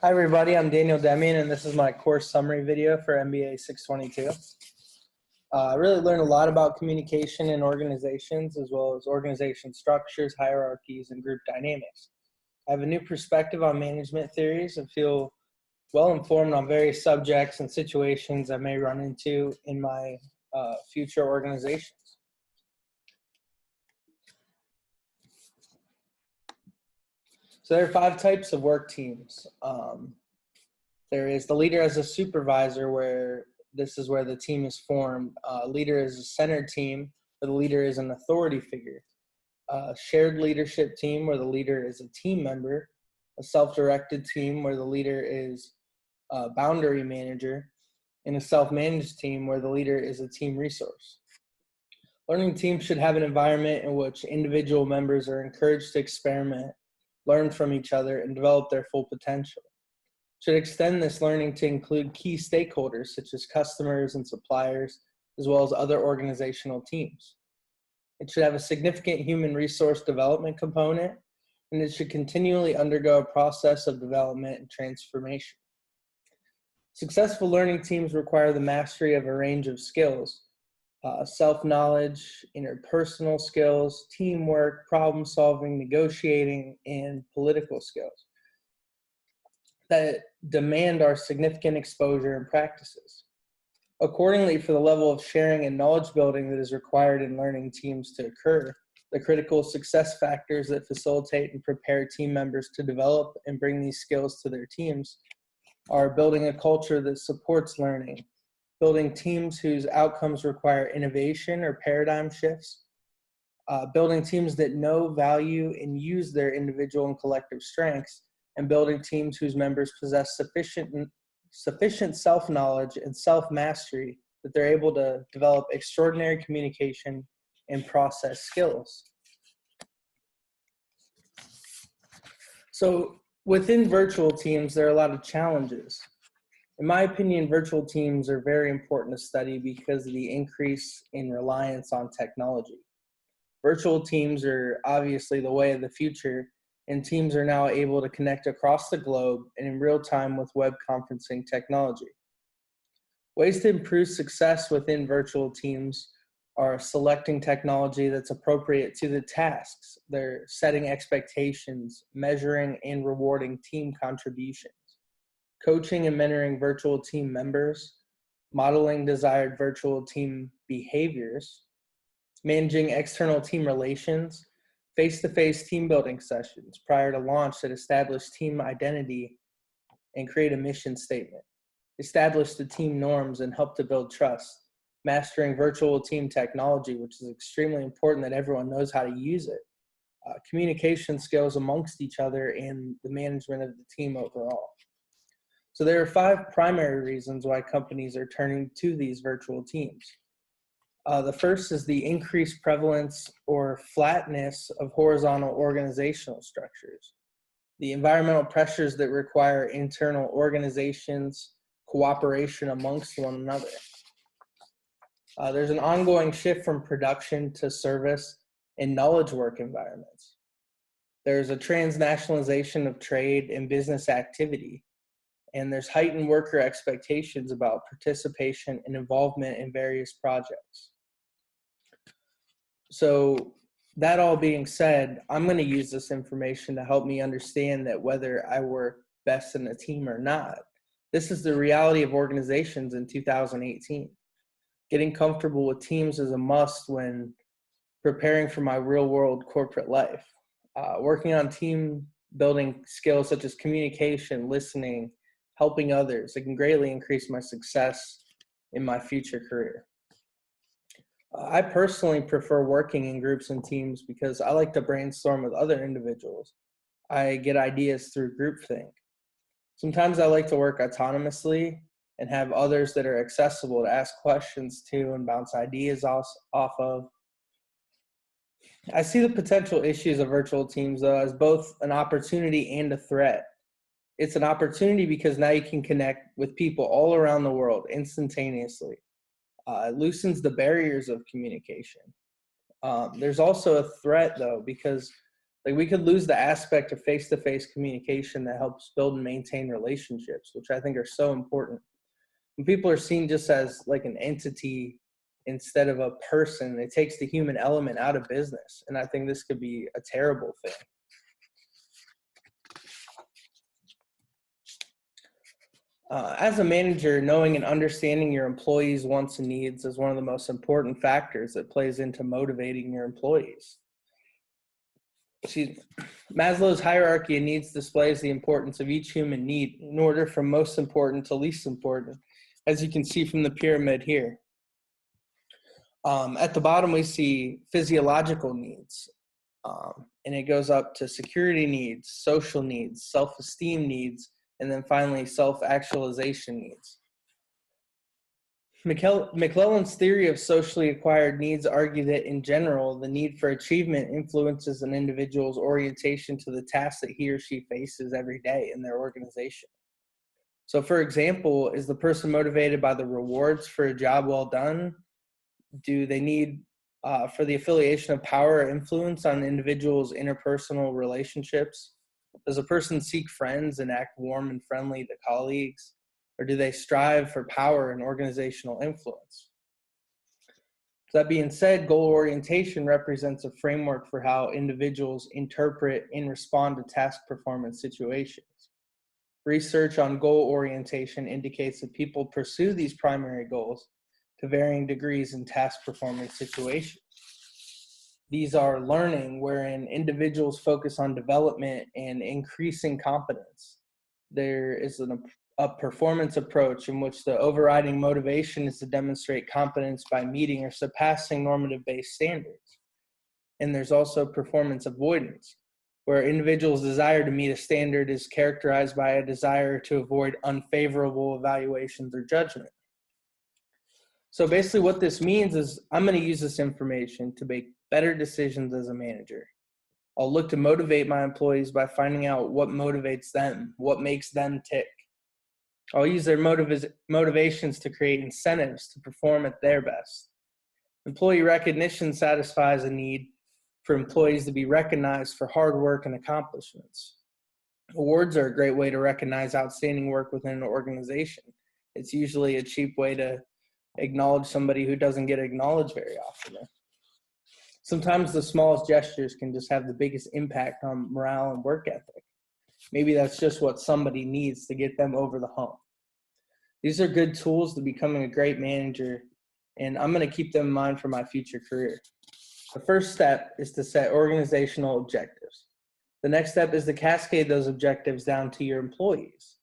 Hi everybody, I'm Demyan and this is my course summary video for MBA 622. I really learned a lot about communication in organizations as well as organization structures, hierarchies, and group dynamics. I have a new perspective on management theories and feel well informed on various subjects and situations I may run into in my future organizations. So there are 5 types of work teams. There is the leader as a supervisor, where this is where the team is formed. Leader is a centered team, where the leader is an authority figure. Shared leadership team, where the leader is a team member. A self-directed team, where the leader is a boundary manager. And a self-managed team, where the leader is a team resource. Learning teams should have an environment in which individual members are encouraged to experiment, learn from each other, and develop their full potential. Should extend this learning to include key stakeholders such as customers and suppliers, as well as other organizational teams. It should have a significant human resource development component, and it should continually undergo a process of development and transformation. Successful learning teams require the mastery of a range of skills: self-knowledge, interpersonal skills, teamwork, problem-solving, negotiating, and political skills that demand our significant exposure and practices. Accordingly, for the level of sharing and knowledge building that is required in learning teams to occur, the critical success factors that facilitate and prepare team members to develop and bring these skills to their teams are building a culture that supports learning, building teams whose outcomes require innovation or paradigm shifts, building teams that know, value, and use their individual and collective strengths, and building teams whose members possess sufficient self-knowledge and self-mastery that they're able to develop extraordinary communication and process skills. So within virtual teams, there are a lot of challenges. In my opinion, virtual teams are very important to study because of the increase in reliance on technology. Virtual teams are obviously the way of the future, and teams are now able to connect across the globe and in real time with web conferencing technology. Ways to improve success within virtual teams are selecting technology that's appropriate to the tasks. They're setting expectations, measuring and rewarding team contributions, coaching and mentoring virtual team members, modeling desired virtual team behaviors, managing external team relations, face-to-face team building sessions prior to launch that establish team identity and create a mission statement, establish the team norms and help to build trust, mastering virtual team technology, which is extremely important that everyone knows how to use it, communication skills amongst each other, and the management of the team overall. So there are 5 primary reasons why companies are turning to these virtual teams. The first is the increased prevalence or flatness of horizontal organizational structures. The environmental pressures that require internal organizations, cooperation amongst one another. There's an ongoing shift from production to service and knowledge work environments. There's a transnationalization of trade and business activity, and there's heightened worker expectations about participation and involvement in various projects. So that all being said, I'm going to use this information to help me understand that whether I work best in a team or not, this is the reality of organizations in 2018. Getting comfortable with teams is a must when preparing for my real-world corporate life. Working on team building skills such as communication, listening, helping others, it can greatly increase my success in my future career. I personally prefer working in groups and teams because I like to brainstorm with other individuals. I get ideas through groupthink. Sometimes I like to work autonomously and have others that are accessible to ask questions to and bounce ideas off of. I see the potential issues of virtual teams, though, as both an opportunity and a threat. It's an opportunity because now you can connect with people all around the world instantaneously. It loosens the barriers of communication. There's also a threat, though, because Like, we could lose the aspect of face-to-face communication that helps build and maintain relationships, which I think are so important. When people are seen just as like an entity instead of a person, it takes the human element out of business. And I think this could be a terrible thing. As a manager, knowing and understanding your employees' wants and needs is one of the most important factors that plays into motivating your employees. Maslow's hierarchy of needs displays the importance of each human need in order from most important to least important, as you can see from the pyramid here. At the bottom, we see physiological needs, and it goes up to security needs, social needs, self-esteem needs, and then finally self-actualization needs. McClelland's theory of socially acquired needs argue that in general, the need for achievement influences an individual's orientation to the tasks that he or she faces every day in their organization. So for example, is the person motivated by the rewards for a job well done? Do they need for the affiliation of power or influence on an individual's interpersonal relationships? Does a person seek friends and act warm and friendly to colleagues? Or do they strive for power and organizational influence? That being said, goal orientation represents a framework for how individuals interpret and respond to task performance situations. Research on goal orientation indicates that people pursue these primary goals to varying degrees in task performance situations. These are learning, wherein individuals focus on development and increasing competence. There is a performance approach in which the overriding motivation is to demonstrate competence by meeting or surpassing normative-based standards. And there's also performance avoidance, where individuals' desire to meet a standard is characterized by a desire to avoid unfavorable evaluations or judgment. So basically what this means is I'm going to use this information to make better decisions as a manager. I'll look to motivate my employees by finding out what motivates them, what makes them tick. I'll use their motivations to create incentives to perform at their best. Employee recognition satisfies a need for employees to be recognized for hard work and accomplishments. Awards are a great way to recognize outstanding work within an organization. It's usually a cheap way to acknowledge somebody who doesn't get acknowledged very often. Sometimes the smallest gestures can just have the biggest impact on morale and work ethic. Maybe that's just what somebody needs to get them over the hump. These are good tools to becoming a great manager, and I'm going to keep them in mind for my future career. The first step is to set organizational objectives. The next step is to cascade those objectives down to your employees.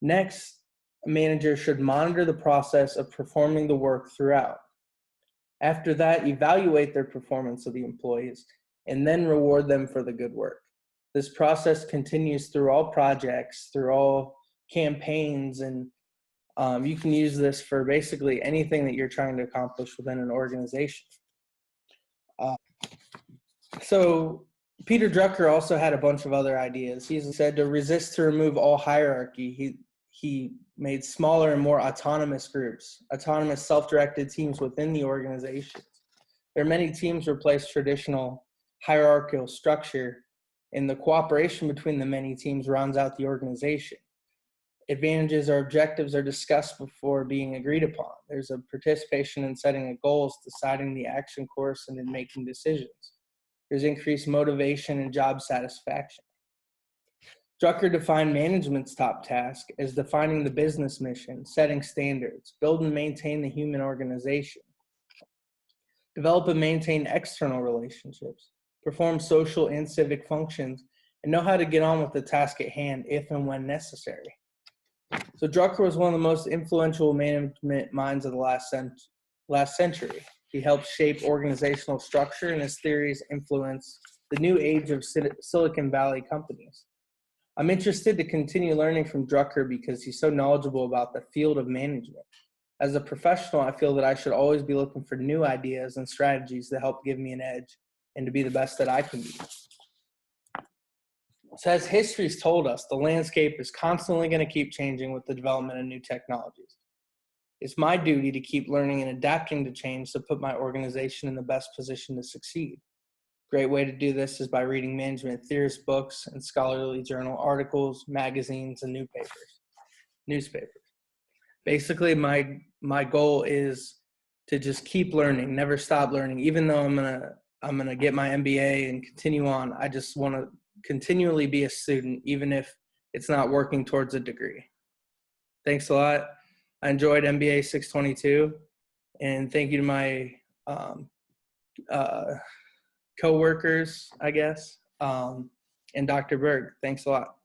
Next, a manager should monitor the process of performing the work throughout. After that, evaluate their performance of the employees and then reward them for the good work. This process continues through all projects, through all campaigns, and you can use this for basically anything that you're trying to accomplish within an organization. So Peter Drucker also had a bunch of other ideas. He said to resist to remove all hierarchy. He made smaller and more autonomous groups, autonomous self-directed teams within the organizations. There are many teams replace traditional hierarchical structure, and the cooperation between the many teams rounds out the organization. Advantages or objectives are discussed before being agreed upon. There's a participation in setting of goals, deciding the action course, and in making decisions. There's increased motivation and job satisfaction. Drucker defined management's top task as defining the business mission, setting standards, build and maintain the human organization, develop and maintain external relationships, perform social and civic functions, and know how to get on with the task at hand if and when necessary. So Drucker was one of the most influential management minds of the last century. He helped shape organizational structure, and his theories influenced the new age of Silicon Valley companies. I'm interested to continue learning from Drucker because he's so knowledgeable about the field of management. As a professional, I feel that I should always be looking for new ideas and strategies to help give me an edge and to be the best that I can be. So as history's told us, the landscape is constantly going to keep changing with the development of new technologies. It's my duty to keep learning and adapting to change to put my organization in the best position to succeed. Great way to do this is by reading management theorist books and scholarly journal articles, magazines, and newspapers. Basically, my goal is to just keep learning, never stop learning. Even though I'm gonna get my MBA and continue on, I just want to continually be a student, even if it's not working towards a degree. Thanks a lot. I enjoyed MBA 622, and thank you to my co-workers, I guess, and Dr. Berg. Thanks a lot.